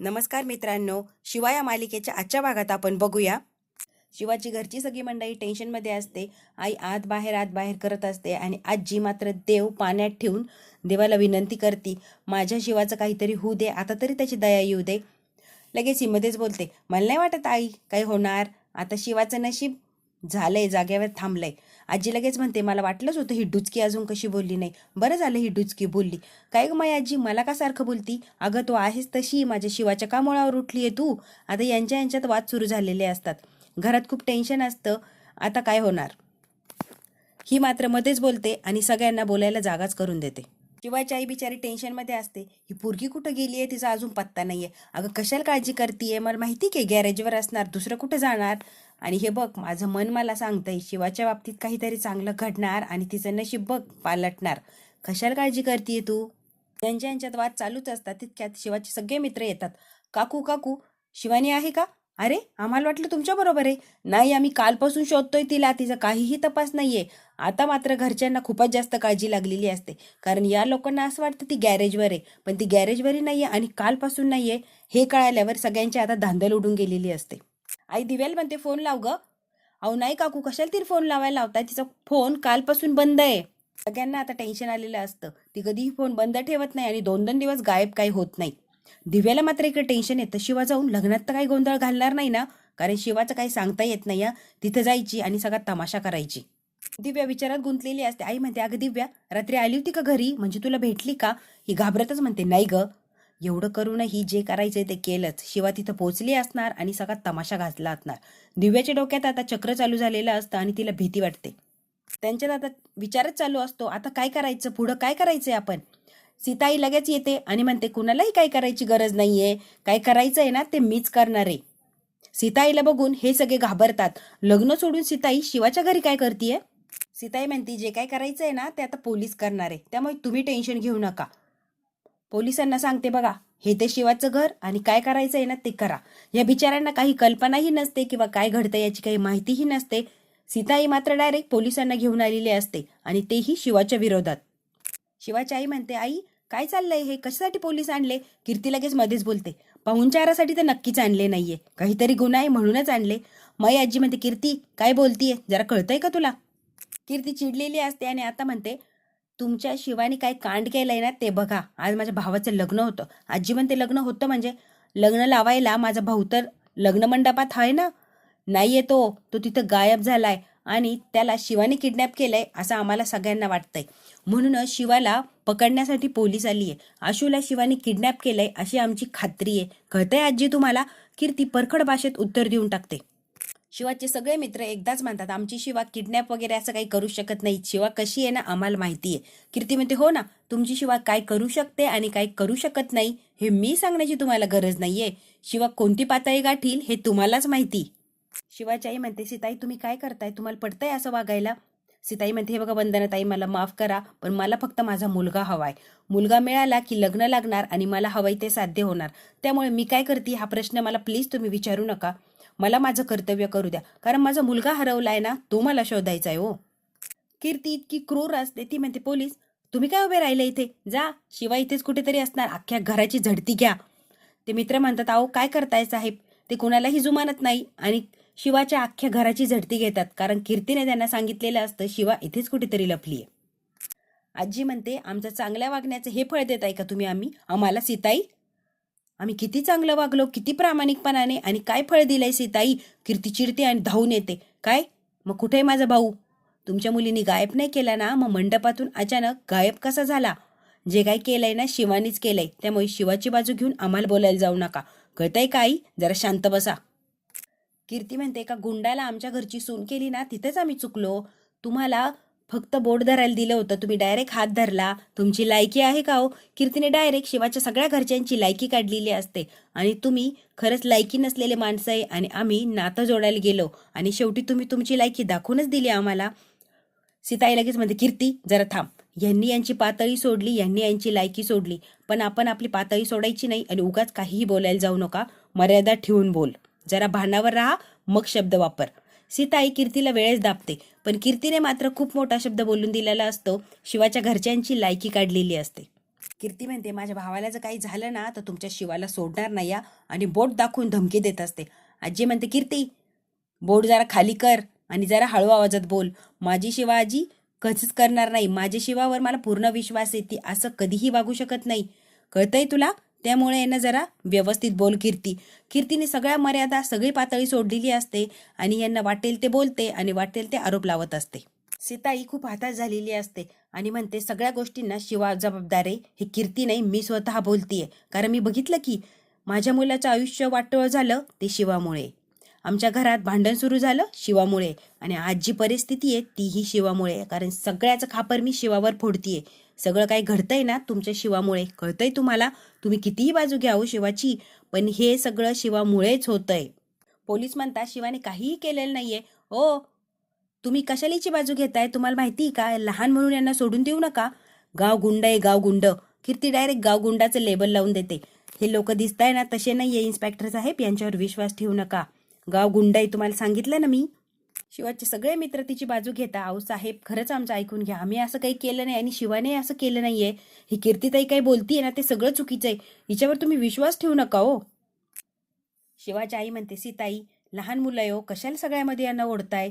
नमस्कार मित्रांनो, शिवा या मालिकेच्या आजच्या भागात आपण बघूया. शिवाची घरची सगळी मंडळी टेन्शनमध्ये असते. आई आत बाहेर करत असते आणि आजी मात्र देव पाण्यात ठेवून देवाला विनंती करते, माझ्या शिवाचं काहीतरी होऊ दे, आता तरी त्याची दया येऊ दे. लगेच ही मध्येच बोलते, मला नाही वाटत आई काही होणार, आता शिवाचं नशीब झालंय, जाग्यावर थांबलंय. आजी लगेच म्हणते, मला वाटलंच होतं ही डुचकी अजून कशी बोलली नाही, बरं झालं ही डुचकी बोलली. काय ग माई आजी, मला का सारखं बोलती? अगं तू आहेस तशी, माझ्या शिवाच्या का मुळावर उठली आहे तू? आता यांच्यात वाद सुरू झालेले असतात, घरात खूप टेन्शन असतं, आता काय होणार? ही मात्र मध्येच बोलते आणि सगळ्यांना बोलायला जागाच करून देते. शिवाची आई बिचारी टेन्शनमध्ये असते, ही पोरगी कुठं गेली आहे, तिचा अजून पत्ता नाहीये. अगं कशाला काळजी करतीये, मला माहिती की गॅरेजवर असणार, दुसरं कुठं जाणार? आणि हे बघ, माझं मन मला सांगतंय शिवाच्या बाबतीत काहीतरी चांगलं घडणार आणि तिचं नशीब बघ पालटणार. कशाला काळजी करतीये तू? यांच्यात वाद चालूच असतात. तितक्यात शिवाचे सगळे मित्र येतात. काकू काकू, शिवानी आहे का? अरे आम्हाला वाटलं तुमच्या बरोबर आहे. नाही, आम्ही कालपासून शोधतोय तिला, तिचा काहीही तपास नाहीये. आता मात्र घरच्यांना खूपच जास्त काळजी लागलेली असते, कारण या लोकांना असं वाटतं ती गॅरेजवर आहे, पण ती गॅरेजवरही नाहीये आणि कालपासून नाहीये हे कळाल्यावर सगळ्यांची आता धांदल उडून गेलेली असते. आई दिव्याला म्हणते, फोन लाव ग. अहो नाही काकू, कशाला ती फोन लावायला लावताय, तिचा फोन कालपासून बंद आहे. सगळ्यांना आता टेन्शन आलेलं असतं, ती कधीही फोन बंद ठेवत नाही आणि 2-2 दिवस गायब काही होत नाही. दिव्याला मात्र इकडे टेन्शन येतं, शिवा जाऊन लग्नात तर काही गोंधळ घालणार नाही ना, कारण शिवाचं काही सांगता येत नाही. तिथं जायची आणि सगळा तमाशा करायची. दिव्या विचारात गुंतलेली असते. आई म्हणते, अगं दिव्या, रात्री आली होती का घरी, म्हणजे तुला भेटली का? ही घाबरतच म्हणते, नाही ग, एवढं करूनही जे करायचंय ते केलंच. शिवा तिथं पोहोचली असणार आणि सगळा तमाशा घातला असणार. दिव्याच्या डोक्यात आता चक्र चालू झालेलं असतं आणि तिला भीती वाटते. त्यांच्यात आता विचारच चालू असतो, आता काय करायचं, पुढं काय करायचंय आपण? सीताई लगेच येते आणि म्हणते, कुणालाही काय करायची गरज नाहीये, काय करायचंय ना ते मीच करणार आहे. सीताईला बघून हे सगळे घाबरतात. लग्न सोडून सीताई शिवाच्या घरी काय करतीये? सीताई म्हणते, जे काय करायचंय ना ते आता पोलीस करणार आहे, त्यामुळे तुम्ही टेन्शन घेऊ नका. पोलिसांना सांगते, बघा हे ते शिवाचं घर आणि काय करायचंय ना ते करा. या बिचाऱ्यांना काही कल्पनाही नसते किंवा काय घडतं याची काही माहितीही नसते. सीताई मात्र डायरेक्ट पोलिसांना घेऊन आलेली असते आणि तेही शिवाच्या विरोधात. शिवाची आई म्हणते, आई काय चाललंय हे, कशासाठी पोलीस आणले? कीर्ती लगेच मध्येच बोलते, पाहुणचारासाठी तर नक्कीच आणले नाहीये, काहीतरी गुन्हा आहे म्हणूनच आणले. मई आजी म्हणते, कीर्ती काय बोलतीये, जरा कळतंय का तुला? कीर्ती चिडलेली असते आणि आता म्हणते, तुमच्या शिवानी काय कांड केलंय ना ते बघा. आज माझ्या भावाचं लग्न होतं. आजी म्हणते, लग्न होतं म्हणजे? लग्न लावायला माझा भाऊ तर लग्न मंडपात आहे ना. नाहीये तो तिथं गायब झालाय आणि त्याला शिवानी किडनॅप केलंय असं आम्हाला सगळ्यांना वाटतंय. म्हणूनच शिवाला पकडण्यासाठी पोलीस आलीये. आशूला शिवानी किडनॅप केलंय अशी आमची खात्री आहे. कळतंय आजी तुम्हाला? कीर्ती परखड भाषेत उत्तर देऊन टाकते. शिवाचे सगळे मित्र एकदाच म्हणतात, आमची शिवा किडनॅप वगैरे असं काही करू शकत नाही. शिवा कशी आहे ना आम्हाला माहिती आहे. कीर्ती म्हणते, हो ना, तुमची शिवा काय करू शकते आणि काय करू शकत नाही हे मी सांगण्याची तुम्हाला गरज नाहीये. शिवा कोणती पातळी गाठील हे तुम्हालाच माहिती. शिवाची आई म्हणते, सीताई तुम्ही काय करताय, तुम्हाला पडतंय असं वागायला? सीताई म्हणते, हे बघा वंदनाताई, मला माफ करा, पण मला फक्त माझा मुलगा हवाय. मुलगा मिळाला की लग्न लागणार आणि मला हवंय ते साध्य होणार. त्यामुळे मी काय करते हा प्रश्न मला प्लीज तुम्ही विचारू नका. मला माझं कर्तव्य करू द्या, कारण माझा मुलगा हरवलाय ना, तो मला शोधायचा आहे. हो. कीर्ती इतकी क्रूर असते, ती म्हणते, पोलीस तुम्ही काय उभे राहिले इथे, जा, शिवा इथेच कुठेतरी असणार, अख्ख्या घराची झडती घ्या. ते मित्र म्हणतात, अहो काय करताय साहेब, ते कोणालाही जुमानत नाही आणि शिवाच्या अख्ख्या घराची झडती घेतात, कारण कीर्तीने त्यांना सांगितलेलं असतं शिवा इथेच कुठेतरी लपलीये. आजी म्हणते, आमचं चांगल्या वागण्याचं हे फळ देताय का तुम्ही आम्हाला सीताई? आम्ही किती चांगलं वागलो, किती प्रामाणिकपणाने, आणि काय फळ दिलंय सीताई? कीर्ती चिडते आणि धावून येते. काय मग कुठे माझा भाऊ? तुमच्या मुलीने गायब नाही केला ना, मग मंडपातून अचानक गायब कसा झाला? जे काय केलंय ना शिवानीच केलंय, त्यामुळे शिवाची बाजू घेऊन आम्हाला बोलायला जाऊ नका. कळतंय का आई? जरा शांत बसा. कीर्ती म्हणते, एका गुंडाला आमच्या घरची सून केली ना, तिथेच आम्ही चुकलो. तुम्हाला फक्त बोट धरायला दिलं होतं, तुम्ही डायरेक्ट हात धरला. तुमची लायकी आहे का हो? कीर्तीने डायरेक्ट शिवाच्या सगळ्या घरच्यांची लायकी काढलेली असते आणि तुम्ही खरंच लायकी नसलेले माणसं आहे आणि आम्ही नातं जोडायला गेलो आणि शेवटी तुम्ही तुमची लायकी दाखवूनच दिली आम्हाला. सीताई लगेच म्हणते, कीर्ती जरा थांब, यांनी यांची पातळी सोडली, यांनी यांची लायकी सोडली, पण आपण आपली पातळी सोडायची नाही आणि उगाच काहीही बोलायला जाऊ नका. मर्यादा ठेवून बोल, जरा भानावर राहा, मग शब्द वापर. सीताई कीर्तीला वेळेस दाबते, पण कीर्तीने मात्र खूप मोठा शब्द बोलून दिलेला असतो. शिवाच्या घरच्यांची लायकी काढलेली असते. कीर्ती म्हणते माझ्या भावाला जर काही झालं ना तर तुमच्या शिवाला सोडणार नाही या, आणि बोट दाखवून धमकी देत असते. आजी म्हणते कीर्ती बोट जरा खाली कर आणि जरा हळू आवाजात बोल. माझी शिवा आजी कधीच करणार नाही. माझ्या शिवावर मला पूर्ण विश्वास आहे, ती असं कधीही वागू शकत नाही. कळतंय तुला? त्यामुळे यांना जरा व्यवस्थित बोल कीर्ती. कीर्तीने सगळ्या मर्यादा सगळी पातळी सोडलेली असते आणि यांना वाटेल ते बोलते आणि वाटेल ते आरोप लावत असते. सीताई खूप हताश झालेली असते आणि म्हणते सगळ्या गोष्टींना शिवा जबाबदार आहे. हे कीर्ती नाही, मी स्वतः बोलतीये. कारण मी बघितलं की माझ्या मुलाचं आयुष्य वाटोळ झालं ते शिवामुळे. आमच्या घरात भांडण सुरू झालं शिवामुळे, आणि आज जी परिस्थिती आहे तीही शिवामुळे. कारण सगळ्याचं खापर मी शिवावर फोडतीये. सगळं काही घडतंय ना तुमच्या शिवामुळे. कळतंय तुम्हाला? तुम्ही कितीही बाजू घ्या हो शिवाची, पण हे सगळं शिवामुळेच होतंय. पोलीस म्हणतात शिवाने काहीही केलेलं नाहीये. ओ, तुम्ही कशालीची बाजू घेताय? तुम्हाला माहिती का लहान म्हणून यांना सोडून देऊ नका. गाव गुंड आहे, गाव गुंड. कीर्ती डायरेक्ट गाव गुंडाचं लेबल लावून देते. हे लोक दिसताय ना तसे नाहीये इन्स्पेक्टर साहेब, यांच्यावर विश्वास ठेवू नका. गाव गुंड आहे, तुम्हाला सांगितलं ना मी. शिवाचे सगळे मित्र तिची बाजू घेता. आऊ साहेब खरंच आमचं ऐकून घ्या, आम्ही असं काही केलं नाही आणि शिवाने असं केलं नाहीये. ही कीर्तीताई काही बोलतीये ना ते सगळं चुकीचं आहे. हिच्यावर तुम्ही विश्वास ठेवू नका हो. शिवाची आई म्हणते सीताई लहान मुलं आहे हो, कशाला सगळ्यामध्ये यांना ओढताय?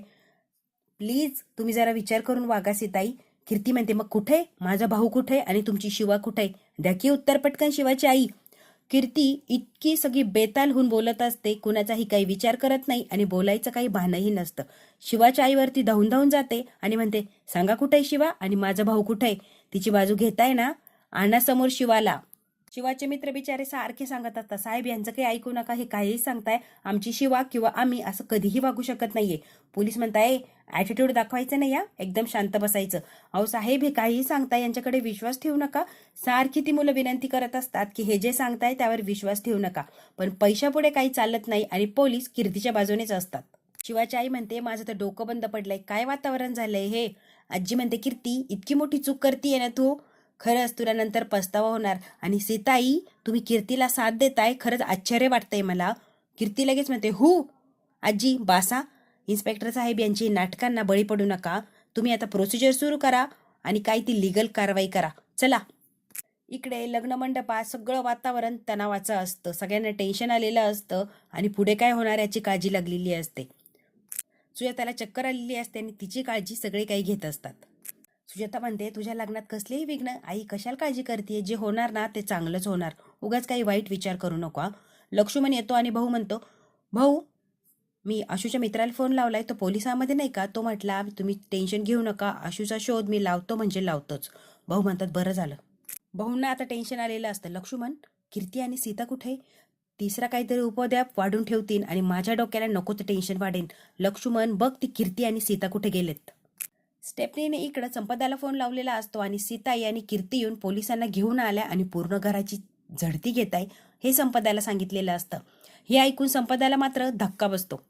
प्लीज तुम्ही जरा विचार करून वागा सीताई. कीर्ती म्हणते मग कुठे माझा भाऊ कुठे आणि तुमची शिवा कुठे? द्या की उत्तर पटकन शिवाची आई. कीर्ती इतकी सगळी बेताल होऊन बोलत असते, कुणाचाही काही विचार करत नाही आणि बोलायचं काही भानही नसतं. शिवाच्या आईवरती धावून धावून जाते आणि म्हणते सांगा कुठे शिवा आणि माझा भाऊ कुठे? तिची बाजू घेताय ना, आणा समोर शिवाला. शिवाचे मित्र बिचारे सारखे सांगत असतात साहेब यांचं काही ऐकू नका, हे काहीही सांगताय. आमची शिवा किंवा आम्ही असं कधीही वागू शकत नाहीये. पोलीस म्हणताय ॲटिट्यूड दाखवायचं नाही, या एकदम शांत बसायचं. अहो साहेब हे काहीही सांगताय, यांच्याकडे विश्वास ठेवू नका. सारखी ती मुलं विनंती करत असतात की हे जे सांगताय त्यावर विश्वास ठेवू नका, पण पैशापुढे काही चालत नाही आणि पोलीस कीर्तीच्या बाजूनेच असतात. शिवाची आई म्हणते माझं तर डोकं बंद पडलंय, काय वातावरण झालंय हे. आजी म्हणते कीर्ती इतकी मोठी चूक करतीये ना तू, खरंच तुला नंतर पस्तावा होणार. आणि सीताई तुम्ही कीर्तीला साथ देताय, खरंच आश्चर्य वाटतंय मला. कीर्ती लगेच म्हणते आजी बासा. इन्स्पेक्टर साहेब यांची नाटकांना बळी पडू नका. तुम्ही आता प्रोसिजर सुरू करा आणि काय ती लिगल कारवाई करा. चला. इकडे लग्न मंडपात सगळं वातावरण तणावाचं असतं, सगळ्यांना टेन्शन आलेलं असतं आणि पुढे काय होणार याची काळजी लागलेली असते. सुजाताला चक्कर आलेली असते आणि तिची काळजी सगळे काही घेत असतात. सुजाता म्हणते तुझ्या लग्नात कसलेही विघ्न आई कशाला काळजी करते, जे होणार ना ते चांगलंच होणार, उगाच काही वाईट विचार करू नको. लक्ष्मण येतो आणि भाऊ म्हणतो भाऊ मी आशूच्या मित्राला फोन लावलाय, तो पोलिसांमध्ये नाही का? तो म्हटला तुम्ही टेन्शन घेऊ नका, आशूचा शोध मी लावतो म्हणजे लावतोच. भाऊ म्हणतात बरं झालं. भाऊंना आता टेन्शन आलेलं असतं. लक्ष्मण कीर्ती आणि सीता कुठे? तिसरा काहीतरी उपद्याप वाढून ठेवतील आणि माझ्या डोक्याला नको ते टेन्शन वाढेल. लक्ष्मण बघ ती कीर्ती आणि सीता कुठे गेलेत. स्टेफनीने इकडं संपदाला फोन लावलेला असतो आणि सीताई आणि कीर्ती येऊन पोलिसांना घेऊन आल्या आणि पूर्ण घराची झडती घेताय हे संपदाला सांगितलेलं असतं. हे ऐकून संपदाला मात्र धक्का बसतो.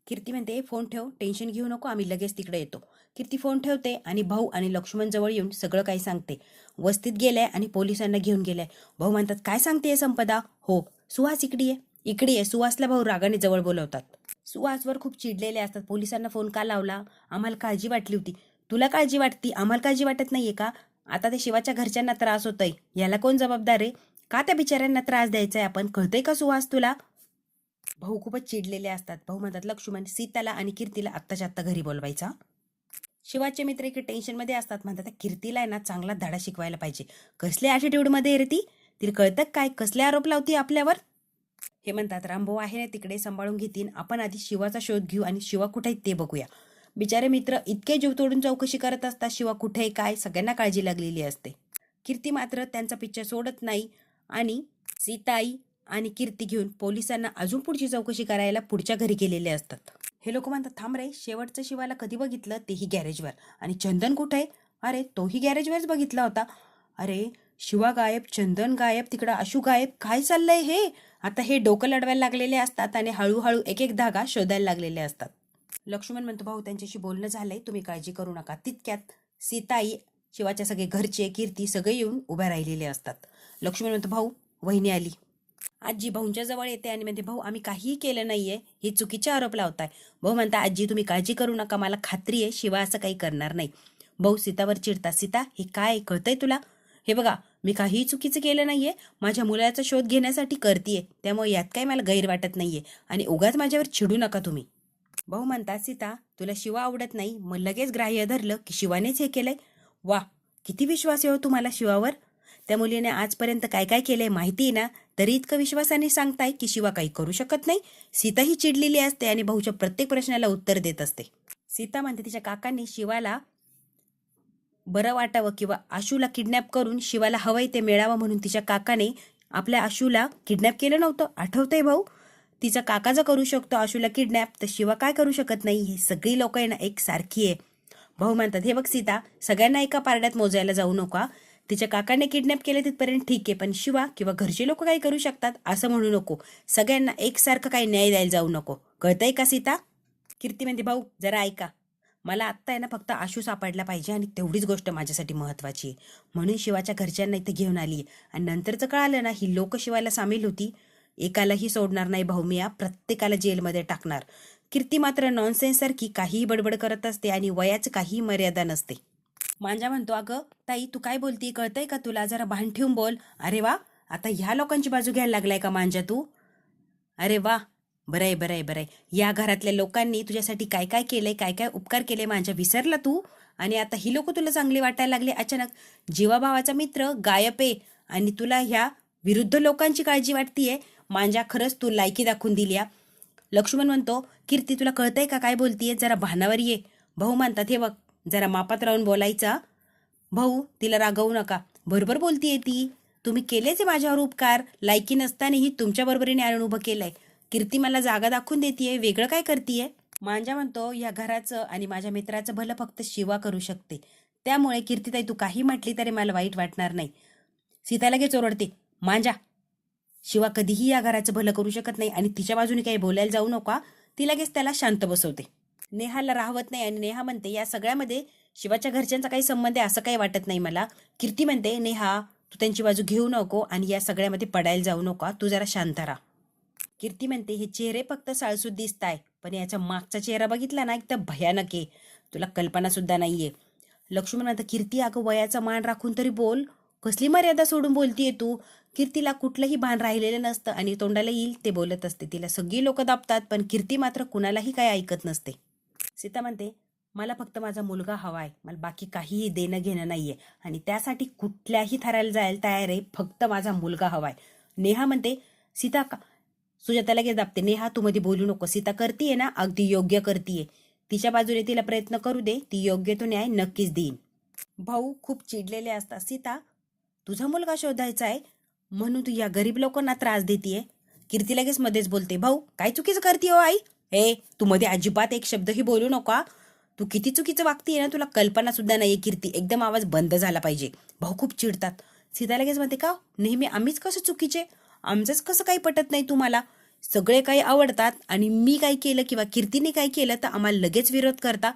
कीर्ती म्हणते फोन ठेव, टेन्शन घेऊ नको, आम्ही लगेच तिकडे येतो. कीर्ती फोन ठेवते आणि भाऊ आणि लक्ष्मण जवळ येऊन सगळं काही सांगते. वस्तीत गेलाय आणि पोलिसांना घेऊन गेलाय. भाऊ म्हणतात काय सांगते संपदा? हो सुहास इकडे आहे. सुहासला भाऊ रागाने जवळ बोलवतात. सुहासवर खूप चिडलेले असतात. पोलिसांना फोन का लावला? आम्हाला काळजी वाटली होती. तुला काळजी वाटती, आम्हाला काळजी वाटत नाहीये का? आता ते शिवाच्या घरच्यांना त्रास होतोय, याला कोण जबाबदार आहे? का त्या बिचाऱ्यांना त्रास द्यायचा आहे आपण? कळतंय का सुहास तुला? भाऊ खूपच चिडलेले असतात. भाऊ म्हणतात लक्ष्मण सीताला आणि कीर्तीला आत्ताच्या आत्ता घरी बोलवायचा. शिवाचे मित्र इकडे टेन्शनमध्ये असतात. म्हणतात कीर्तीला आहे ना चांगला धडा शिकवायला पाहिजे. कसल्या ॲटिट्यूडमध्ये रे ती? तिला कळतं काय कसले आरोप लावती आपल्यावर? हे म्हणतात रामभाऊ आहे ना तिकडे, सांभाळून घेतील. आपण आधी शिवाचा शोध घेऊ आणि शिवा कुठे ते बघूया. बिचारे मित्र इतके जीव तोडून चौकशी करत असतात. शिवा कुठे काय सगळ्यांना काळजी लागलेली असते. कीर्ती मात्र त्यांचा पिच्छा सोडत नाही आणि सीताई आणि कीर्ती घेऊन पोलिसांना अजून पुढची चौकशी करायला पुढच्या घरी गेलेले असतात. हे लोक म्हणतात थांब रे, शेवटचं शिवाला कधी बघितलं तेही गॅरेजवर. आणि चंदन कुठे? अरे तोही गॅरेजवरच बघितला होता. अरे शिवा गायब, चंदन गायब, तिकडं आशू गायब, काय चाललंय हे? आता हे डोकं लढवायला लागलेले असतात आणि हळूहळू एक एक धागा शोधायला लागलेले असतात. लक्ष्मण म्हणतो भाऊ त्यांच्याशी बोलणं झालंय, तुम्ही काळजी करू नका. तितक्यात सीताई, शिवाच्या सगळे घरचे, कीर्ती सगळे येऊन उभ्या राहिलेले असतात. लक्ष्मण म्हणतो भाऊ वहिनी आली. आजी भाऊंच्या जवळ येते आणि म्हणते भाऊ आम्ही काहीही केलं नाहीये, हे चुकीचे आरोप लावताय. भाऊ म्हणता आजी तुम्ही काळजी करू नका, मला खात्री आहे शिवा असं काही करणार नाही. भाऊ सीतावर चिडतात. सीता हे काय कळतंय तुला? हे बघा मी काहीही चुकीचं केलं नाहीये, माझ्या मुलाचा शोध घेण्यासाठी करतीये, त्यामुळे यात काही मला गैर वाटत नाहीये आणि उगाच माझ्यावर चिडू नका तुम्ही. भाऊ म्हणतात, सीता तुला शिवा आवडत नाही, मग लगेच ग्राह्य धरलं की शिवानेच हे केलंय. वा, किती विश्वास आहे हो तुम्हाला शिवावर. त्या मुलीने आजपर्यंत काय काय केलंय माहिती आहे ना, तरी इतकं विश्वासाने सांगताय की शिवा काही करू शकत नाही. सीता ही चिडलेली असते आणि भाऊच्या प्रत्येक प्रश्नाला उत्तर देत असते. सीता म्हणते तिच्या काकांनी शिवाला बरं वाटावं किंवा आशूला किडनॅप करून शिवाला हवंय ते मिळावं म्हणून तिच्या काकाने आपल्या आशूला किडनॅप केलं नव्हतं. आठवतंय भाऊ? तिचा काका जर करू शकतो आशूला किडनॅप, तर शिवा काय करू शकत नाही. ही सगळी लोक आहे ना एक सारखी आहे. भाऊ म्हणतात, हे बघ सीता, सगळ्यांना एका पारड्यात मोजायला जाऊ नका. तिच्या काकाने किडनॅप केले तिथपर्यंत ठीक आहे, पण शिवा किंवा घरचे लोक काही करू शकतात असं म्हणू नको. सगळ्यांना एकसारखं काही न्याय द्यायला जाऊ नको. कळतंय का सीता? कीर्ती म्हणते, भाऊ जरा ऐका, मला आत्ता आहे ना फक्त आशू सापडला पाहिजे आणि तेवढीच गोष्ट माझ्यासाठी महत्वाची आहे. म्हणून शिवाच्या घरच्यांना इथे घेऊन आली आणि नंतरचं कळालं ना ही लोक शिवायला सामील होती. एकालाही सोडणार नाही भाऊ, मी प्रत्येकाला जेलमध्ये टाकणार. कीर्ती मात्र नॉनसेन्स सारखी काहीही बडबड करत असते आणि वयाचं काहीही मर्यादा नसते. मांजा म्हणतो, अगं ताई तू काय बोलती, कळतंय का तुला, जरा भान ठेवून बोल. अरे वा, आता ह्या लोकांची बाजू घ्यायला लागलाय का मांजा तू? अरे वा, बरंय बरंय बरंय. या घरातल्या लोकांनी तुझ्यासाठी काय काय केलंय, काय काय उपकार केले मांजा, विसरला तू? आणि आता ही लोक तुला चांगली वाटायला लागले अचानक. जीवाभावाचा मित्र गायब आहे आणि तुला ह्या विरुद्ध लोकांची काळजी वाटतीये. मांजा, खरंच तू लायकी दाखवून दिली. लक्ष्मण म्हणतो, कीर्ती तुला कळतंय का काय बोलतीये, जरा भानावर ये. भाऊ म्हणतात, हे बघ जरा मापात राहून बोलायचा. भाऊ तिला रागवू नका, बरोबर बोलतीये ती. तुम्ही केलेच माझ्यावर उपकार, लायकी नसतानाही तुमच्या बरोबरीने आणून उभं केलंय. कीर्ती मला जागा दाखवून देतीये, वेगळं काय करतीये? मांजा म्हणतो, या घराचं आणि माझ्या मित्राचं भलं फक्त शिवा करू शकते. त्यामुळे कीर्तीताई तू काही म्हटली तरी मला वाईट वाटणार नाही. सीता लगेच ओरडते, मांजा, शिवा कधीही या घराचं भलं करू शकत नाही आणि तिच्या बाजूने काही बोलायला जाऊ नका. ती लगेच त्याला शांत बसवते. नेहाला राहवत नाही आणि नेहा म्हणते, या सगळ्यामध्ये शिवाच्या घरच्यांचा काही संबंध आहे असं काही वाटत नाही मला. कीर्ती म्हणते, नेहा तू त्यांची बाजू घेऊ नको आणि या सगळ्यामध्ये पडायला जाऊ नका, तू जरा शांत राहा. कीर्ती म्हणते, हे चेहरे फक्त साळसूद दिसताय, पण याचा मागचा चेहरा बघितला ना एकदम भयानक आहे, तुला कल्पना सुद्धा नाहीये. लक्ष्मण म्हणतं, कीर्ती अगं वयाचा मान राखून तरी बोल, कसली मर्यादा सोडून बोलतीये तू? कीर्तीला कुठलंही भान राहिलेलं नसतं आणि तोंडाला येईल ते बोलत असते. तिला सगळी लोक दाबतात, पण कीर्ती मात्र कुणालाही काही ऐकत नसते. सीता म्हणते, मला फक्त माझा मुलगा हवाय, मला बाकी काहीही देणं घेणं नाहीये आणि त्यासाठी कुठल्याही थराला जायला तयार आहे, फक्त माझा मुलगा हवाय. नेहा म्हणते, सीता का सुजाता लगेच दाबते, नेहा तू मध्ये बोलू नको, सीता करतीये ना अगदी योग्य करतीये, तिच्या बाजूने तिला प्रयत्न करू दे, ती योग्य तो न्याय नक्कीच देईन. भाऊ खूप चिडलेले असतात, सीता तुझा मुलगा शोधायचा आहे म्हणून तू या गरीब लोकांना त्रास देतीये. कीर्ती लगेच मध्येच बोलते, भाऊ काय चुकीचं करते हो आई? हे तू मध्ये अजिबात एक शब्दही बोलू नका, तू किती चुकीचं वागतीये ना तुला कल्पना सुद्धा नाहीये. कीर्ती एकदम आवाज बंद झाला पाहिजे. भाऊ खूप चिडतात. सीता लगेच म्हणते, का नेहमी आम्हीच कसं चुकीचे, आमचंच कसं काही पटत नाही तुम्हाला? सगळे काही आवडतात आणि मी काय केलं किंवा कीर्तीने काय केलं तर आम्हाला लगेच विरोध करता.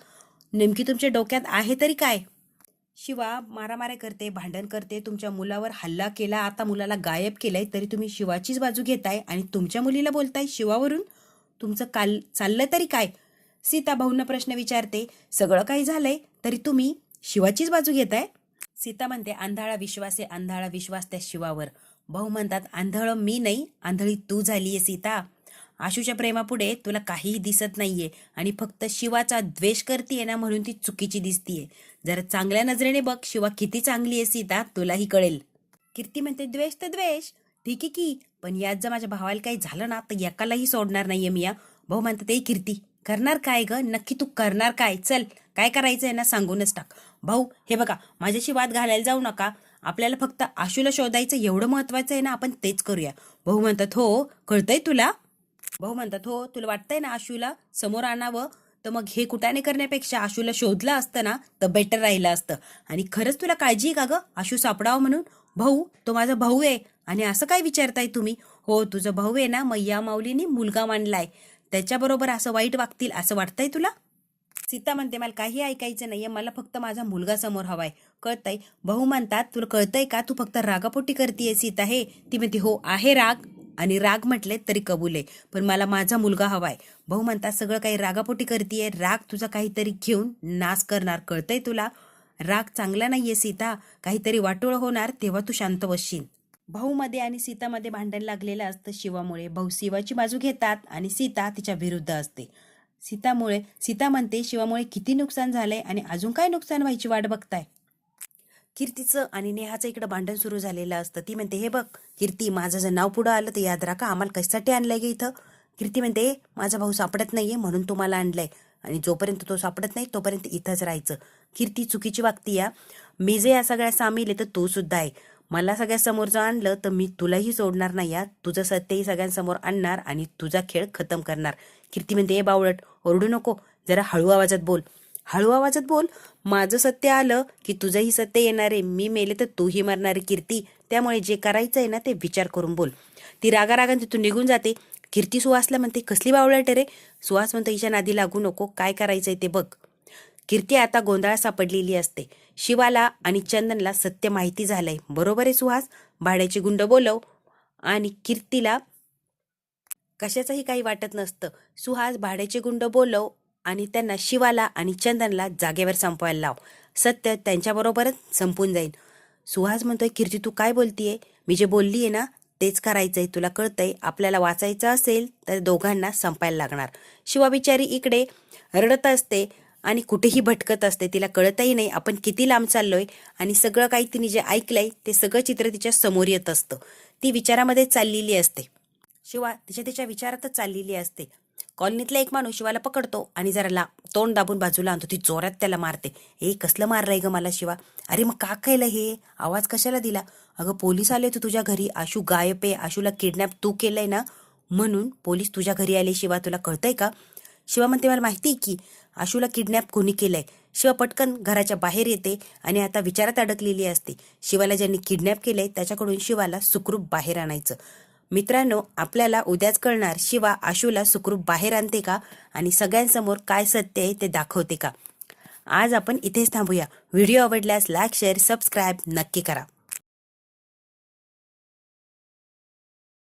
नेमकी तुमच्या डोक्यात आहे तरी काय? शिवा मारामाऱ्या करते, भांडण करते, तुमच्या मुलावर हल्ला केला, आता मुलाला गायब केलंय, तरी तुम्ही शिवाचीच बाजू घेताय आणि तुमच्या मुलीला बोलताय शिवावरून. तुमचं काल चाललंय तरी काय? सीता भाऊंना प्रश्न विचारते, सगळं काही झालंय तरी तुम्ही शिवाचीच बाजू घेताय? सीता म्हणते, आंधळा विश्वास आहे, आंधळा विश्वास त्या शिवावर. भाऊ म्हणतात, आंधळ मी नाही, आंधळी तू झालीये सीता. आशूच्या प्रेमापुढे तुला काहीही दिसत नाहीये आणि फक्त शिवाचा द्वेष करतीये ना म्हणून ती चुकीची दिसतीये. जरा चांगल्या नजरेने बघ, शिवा किती चांगली आहे सीता, तुलाही कळेल. कीर्ती म्हणते, द्वेष तर द्वेष ठीक आहे की, पण यात जर माझ्या भावाला काही झालं ना तर एकालाही सोडणार नाहीये मी. भाऊ म्हणतात, ए कीर्ती करणार काय ग, नक्की तू करणार काय? चल काय करायचंय ना सांगूनच टाक. भाऊ हे बघा, माझ्याशी वाद घालायला जाऊ नका, आपल्याला फक्त आशूला शोधायचं एवढं महत्वाचं आहे ना, आपण तेच करूया. भाऊ म्हणतात, हो कळतंय तुला? भाऊ म्हणतात, हो तुला वाटतंय ना आशूला समोर आणावं, तर मग हे कुटाने करण्यापेक्षा आशूला शोधलं असतं ना तर बेटर राहिलं असतं. आणि खरंच तुला काळजी आहे का ग आशू सापडावं म्हणून? भाऊ तो माझा भाऊ आहे आणि असं काय विचारताय तुम्ही? हो तुझा भाऊ आहे ना, मग या माऊलीने मुलगा मांडलाय, त्याच्याबरोबर असं वाईट वागतील असं वाटतंय तुला? सीता म्हणते, मला काही ऐकायचं नाहीये, मला फक्त माझा मुलगा समोर हवाय, कळतंय? भाऊ म्हणतात, तुला कळतंय का, तू फक्त रागापोटी करतीये सीता हे? ती म्हणते, हो आहे राग, आणि राग म्हटले तरी कबूल आहे, पण मला माझा मुलगा हवाय. भाऊ म्हणतात, सगळं काही रागापोटी करतीये, राग तुझा काहीतरी घेऊन नाश करणार, कळतंय तुला? राग चांगला नाहीये सीता, काहीतरी वाटोळ होणार तेव्हा तू शांत बसशील. भाऊमध्ये आणि सीतामध्ये भांडण लागलेलं असतं शिवामुळे. भाऊ शिवाची बाजू घेतात आणि सीता तिच्या विरुद्ध असते. सीता म्हणते शिवामुळे किती नुकसान झालंय आणि अजून काय नुकसान व्हायची वाट बघताय. कीर्तीचं आणि नेहाचं इकडं भांडण सुरू झालेलं असतं. ती म्हणते, हे बघ कीर्ती, माझं जर नाव पुढं आलं तर याद राखा, आम्हाला कशासाठी आणलंय गे इथं. कीर्ती म्हणते, माझा भाऊ सापडत नाहीये म्हणून तुम्हाला आणलंय आणि जोपर्यंत तो सापडत नाही तोपर्यंत इथंच राहायचं. कीर्ती चुकीची वागती या. मी जे या सगळ्या सामील आहे तर तू सुद्धा आहे. मला सगळ्या समोर जर आणलं तर मी तुलाही सोडणार नाही या. तुझं सत्यही सगळ्यांसमोर आणणार आणि तुझा खेळ खतम करणार. कीर्ती म्हणते, ए बावळट, ओरडू नको, जरा हळू आवाजात बोल. हळू आवाजात बोल? माझं सत्य आलं की तुझंही सत्य येणार आहे. मी मेले तर तूही मरणार आहे कीर्ती. त्यामुळे जे करायचं आहे ना ते विचार करून बोल. ती रागारागाने तिथून निघून जाते. कीर्ती सुहासला म्हणते, कसली बावळट रे. सुहास म्हणतो, हिच्या नादी लागू नको, काय करायचंय ते बघ. कीर्ती आता गोंधळात सापडलेली असते. शिवाला आणि चंदनला सत्य माहिती झालंय. बरोबर आहे सुहास, भाड्याची गुंड बोलव. आणि कीर्तीला कशाचंही काही वाटत नसतं. सुहास, भाड्याचे गुंड बोलव आणि त्यांना, शिवाला आणि चंदनला जागेवर संपवायला लाव. सत्य त्यांच्याबरोबरच संपून जाईल. सुहास म्हणतोय, कीर्ती तू काय बोलतीये? मी जे बोलली आहे ना तेच करायचंय. तुला कळतंय, आपल्याला वाचायचं असेल तर दोघांना संपायला लागणार. शिवा बिचारी इकडे रडत असते आणि कुठेही भटकत असते. तिला कळतही नाही आपण किती लांब चाललोय आणि सगळं काही तिने जे ऐकलंय ते सगळं चित्र तिच्या समोर येत असतं. ती विचारामध्ये चाललेली असते. शिवा तिच्या विचारातच चाललेली असते. कॉलनीतला एक माणूस शिवाला पकडतो आणि जरा तोंड दाबून बाजूला आणतो. ती जोरात त्याला मारते. कसलं मारलंय ग मला शिवा? अरे मग का केलं हे? आवाज कशाला दिला? अगं पोलीस आले तर तुझ्या घरी. आशू गायब आहे, आशूला किडनॅप तू केलंय ना म्हणून पोलीस तुझ्या घरी आले. शिवा तुला कळतंय का? शिवा म्हणते, मला माहिती आहे की आशूला किडनॅप कोणी केलंय. शिवा पटकन घराच्या बाहेर येते आणि आता विचारात अडकलेली असते. शिवाला ज्यांनी किडनॅप केलंय त्याच्याकडून शिवाला सुखरूप बाहेर आणायचं. मित्रांनो, आपल्याला उद्याच कळणार शिवा आशूला सुखरूप बाहेर आणते का आणि सगळ्यांसमोर काय सत्य आहे ते दाखवते का. आज आपण इथेच थांबूया. व्हिडिओ आवडल्यास लाईक, शेअर, सबस्क्राईब नक्की करा.